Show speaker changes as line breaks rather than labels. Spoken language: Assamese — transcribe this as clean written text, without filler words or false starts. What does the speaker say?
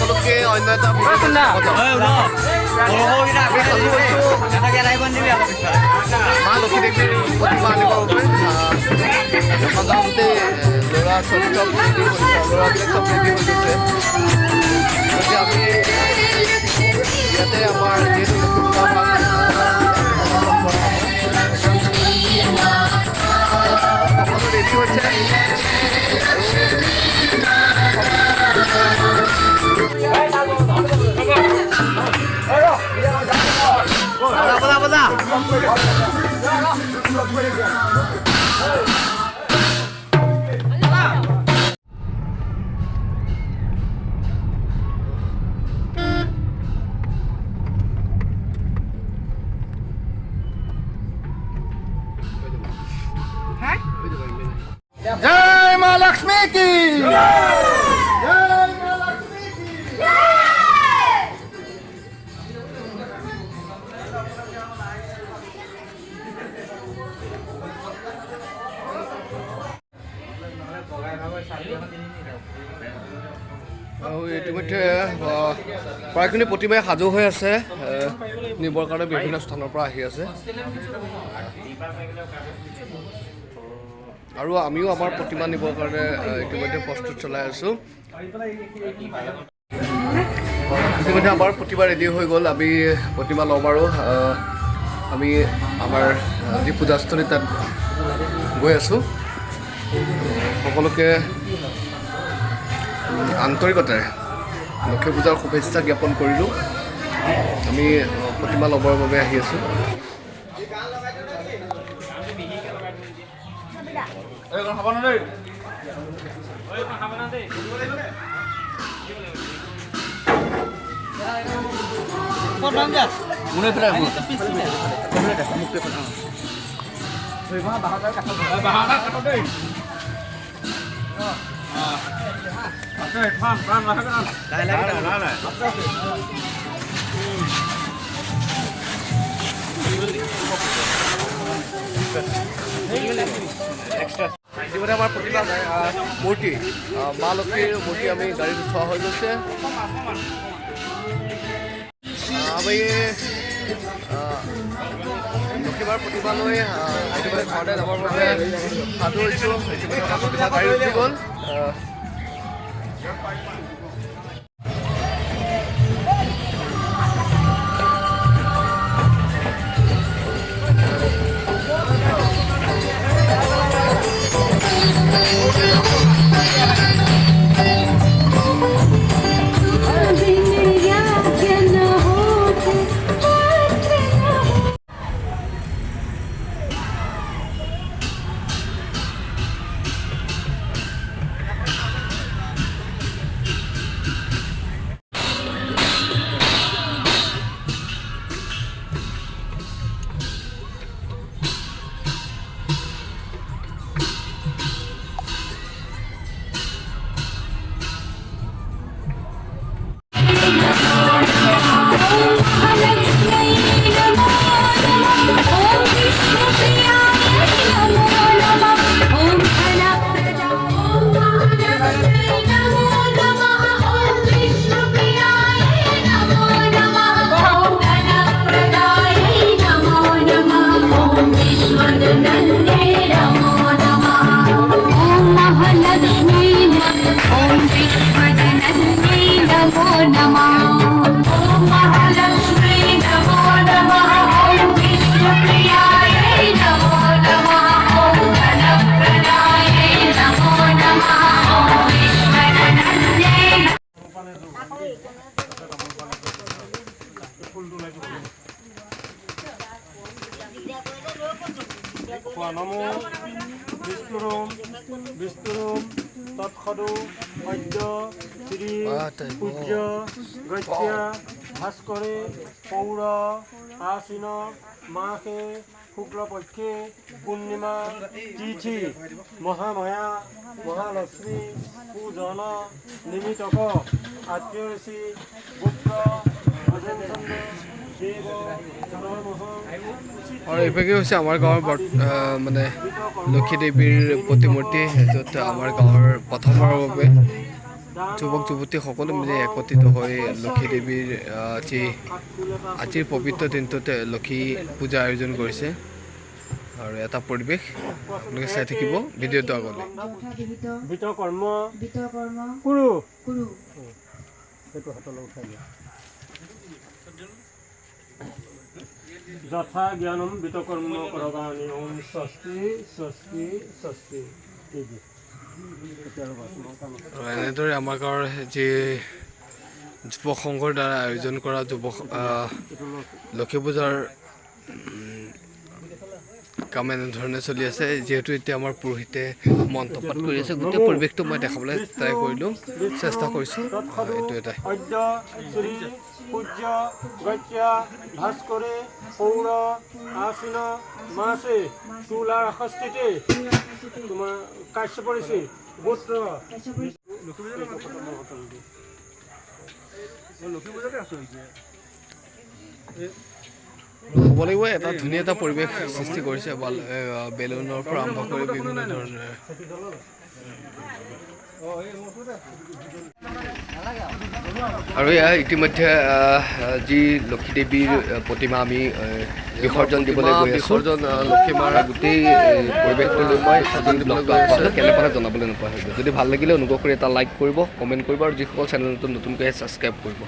সকলোকে অন্য এটা মা লক্ষী দেৱীৰ প্ৰতিমা আনিবৰ বাবে সাধাৰণতে ল'ৰা ছোৱালী চব ৰেডি হৈছে ল'ৰাবিলাক চব ৰেডি হৈ গৈছে গতিকে আমি ইয়াতে আমাৰ যিহেতু লক্ষী সকলো ৰেডি হৈছে जय माँ लक्ष्मी की ইতিমধ্যে প্ৰায়খিনি প্ৰতিমাই সাজু হৈ আছে নিবৰ কাৰণে বিভিন্ন স্থানৰ পৰা আহি আছে আৰু আমিও আমাৰ প্ৰতিমা নিবৰ কাৰণে ইতিমধ্যে প্ৰস্তুত চলাই আছোঁ ইতিমধ্যে আমাৰ প্ৰতিমা ৰেডি হৈ গ'ল আমি প্ৰতিমা ল'ম আৰু আমি আমাৰ যি পূজাস্থলী তাত গৈ আছোঁ সকলোকে আন্তৰিকতাৰে লক্ষী পূজাৰ শুভেচ্ছা জ্ঞাপন কৰিলোঁ আমি প্ৰতিমা ল'বৰ বাবে আহি আছোঁ ইতিমধ্যে আমাৰ প্ৰতিমা মূৰ্তি মা লক্ষ্মীৰ মূৰ্তি আমি গাড়ীত উঠোৱা হৈ গৈছে আমি লক্ষীমাৰ প্ৰতিমা লৈ ইতিমধ্যে ঘৰতে যাবৰ বাবে সাজু হৈছোঁ ইতিমধ্যে আমাৰ প্ৰতিমা গাড়ী উঠি গ'ল
नमो विष्णुरुम तत्सदु अद्य श्री पूज्य गत्य भास्करे पौर आसीन मासे शुक्लपक्षे पूर्णिमा तिथि महामाया महालक्ष्मी पूजन निमित्तक आत्मीयसी गुप्त
और इफागे হৈছে আমাৰ গাঁৱৰ মানে লক্ষী দেৱীৰ প্ৰতিমূৰ্তি য'ত আমাৰ গাঁৱৰ প্ৰথমৰ বাবে যুৱক যুৱতী সকলো মিলি একত্ৰিত হৈ লক্ষী দেৱীৰ আজিৰ পবিত্ৰ দিনটোত লক্ষী পূজা আয়োজন কৰিছে আৰু এটা পৰিৱেশ আপোনালোকে চাই থাকিব ভিডিঅ'টো আগলৈ।
বিতকৰ্ম কুৰু যথা জ্ঞানম বিতকৰ্ম কৰগানি ওম স্বস্তি স্বস্তি স্বস্তি।
আৰু এনেদৰে আমাৰ গাঁৱৰ যি যুৱক সংঘৰ দ্বাৰা আয়োজন কৰা লক্ষী পূজাৰ কাম এনেধৰণে চলি আছে। যিহেতু এতিয়া আমাৰ পুৰোহিতে মন্ত্ৰপাঠ কৰি আছে, গোটেই পৰিৱেশটো মই দেখাবলৈ ট্ৰাই কৰিলোঁ, চেষ্টা কৰিছোঁ। এইটো এটা
অদ্য শ্ৰী পূজ্য গত্যা ভাস্কৰে পৌৰ আশ্বিন মাসে তুলাৰ ষষ্ঠীতে তোমাৰ কাশ্যপ ঋষি গোত্ৰ
ক'ব লাগিব এটা ধুনীয়া এটা পৰিৱেশ সৃষ্টি কৰিছে। বেলুনৰ পৰা আৰম্ভ কৰি বিভিন্ন ধৰণৰ আৰু এয়া ইতিমধ্যে যি লক্ষী দেৱীৰ প্ৰতিমা আমি বিসৰ্জন দিবলৈ গৈ আছোঁ। লক্ষী মাৰ গোটেই পৰিৱেশটো লৈ মই কেনেকুৱা জনাবলৈ নোপোৱা হৈ গ'ল। যদি ভাল লাগিলে অনুগ্ৰহ কৰি এটা লাইক কৰিব, কমেণ্ট কৰিব আৰু যিসকল চেনেলটো নতুনকৈ ছাবস্ক্ৰাইব কৰিব।